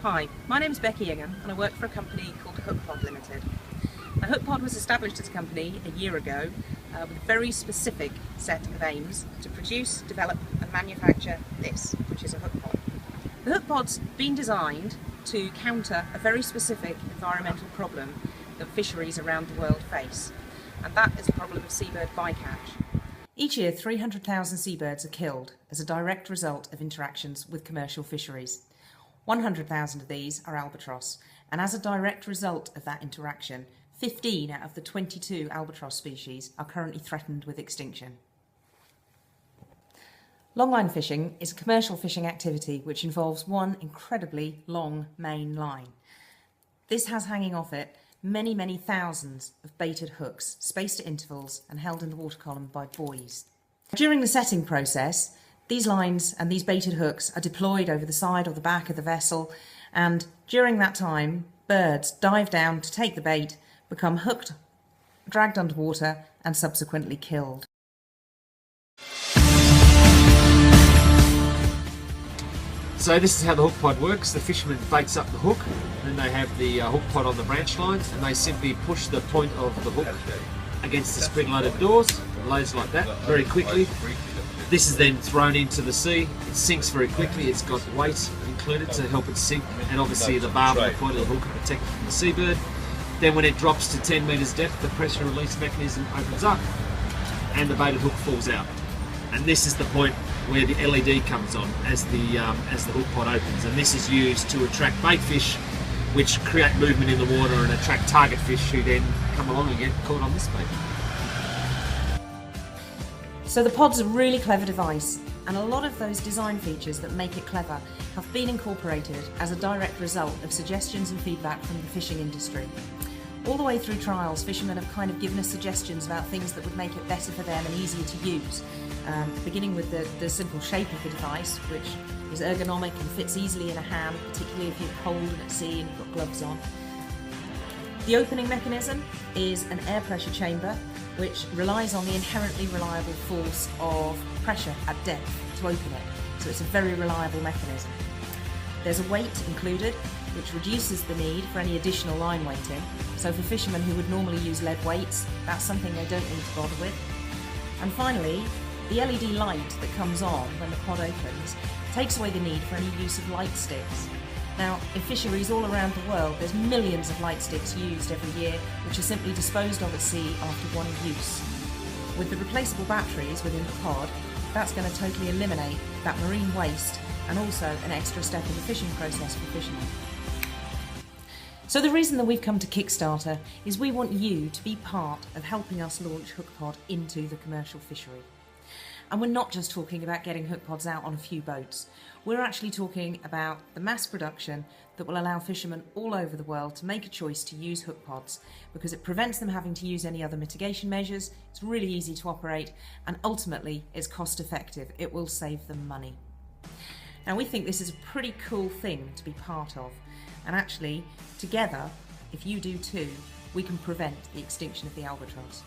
Hi, my name is Becky Ingham and I work for a company called Hookpod Limited. Now, Hookpod was established as a company a year ago with a very specific set of aims to produce, develop and manufacture this, which is a hookpod. The hookpod's been designed to counter a very specific environmental problem that fisheries around the world face, and that is the problem of seabird bycatch. Each year 300,000 seabirds are killed as a direct result of interactions with commercial fisheries. 100,000 of these are albatross, and as a direct result of that interaction, 15 out of the 22 albatross species are currently threatened with extinction. Longline fishing is a commercial fishing activity which involves one incredibly long main line. This has hanging off it many thousands of baited hooks, spaced at intervals and held in the water column by buoys. During the setting process, these lines and these baited hooks are deployed over the side or the back of the vessel, and during that time birds dive down to take the bait, become hooked, dragged underwater and subsequently killed. So this is how the hook pod works. The fisherman baits up the hook, then they have the hook pod on the branch line, and they simply push the point of the hook against the spring-loaded doors. It loads like that very quickly. This is then thrown into the sea. It sinks very quickly. It's got weight included to help it sink, and obviously the barb and the point of the hook are protected from the seabird. Then when it drops to 10 metres depth, the pressure release mechanism opens up and the baited hook falls out. And this is the point where the LED comes on as the hook pod opens, and this is used to attract bait fish, which create movement in the water and attract target fish who then come along and get caught on this bait. So the pod's a really clever device, and a lot of those design features that make it clever have been incorporated as a direct result of suggestions and feedback from the fishing industry. All the way through trials, fishermen have kind of given us suggestions about things that would make it better for them and easier to use. Beginning with the simple shape of the device, which is ergonomic and fits easily in a hand, particularly if you're cold and at sea and you've got gloves on. The opening mechanism is an air pressure chamber which relies on the inherently reliable force of pressure at depth to open it, so it's a very reliable mechanism. There's a weight included which reduces the need for any additional line weighting, so for fishermen who would normally use lead weights, that's something they don't need to bother with. And finally, the LED light that comes on when the pod opens takes away the need for any use of light sticks. Now, in fisheries all around the world, there's millions of light sticks used every year, which are simply disposed of at sea after one use. With the replaceable batteries within the pod, that's going to totally eliminate that marine waste and also an extra step in the fishing process for fishermen. So the reason that we've come to Kickstarter is we want you to be part of helping us launch Hookpod into the commercial fishery. And we're not just talking about getting hookpods out on a few boats. We're actually talking about the mass production that will allow fishermen all over the world to make a choice to use hookpods, because it prevents them having to use any other mitigation measures, it's really easy to operate, and ultimately it's cost effective. It will save them money. Now, we think this is a pretty cool thing to be part of, and actually together, if you do too, we can prevent the extinction of the albatross.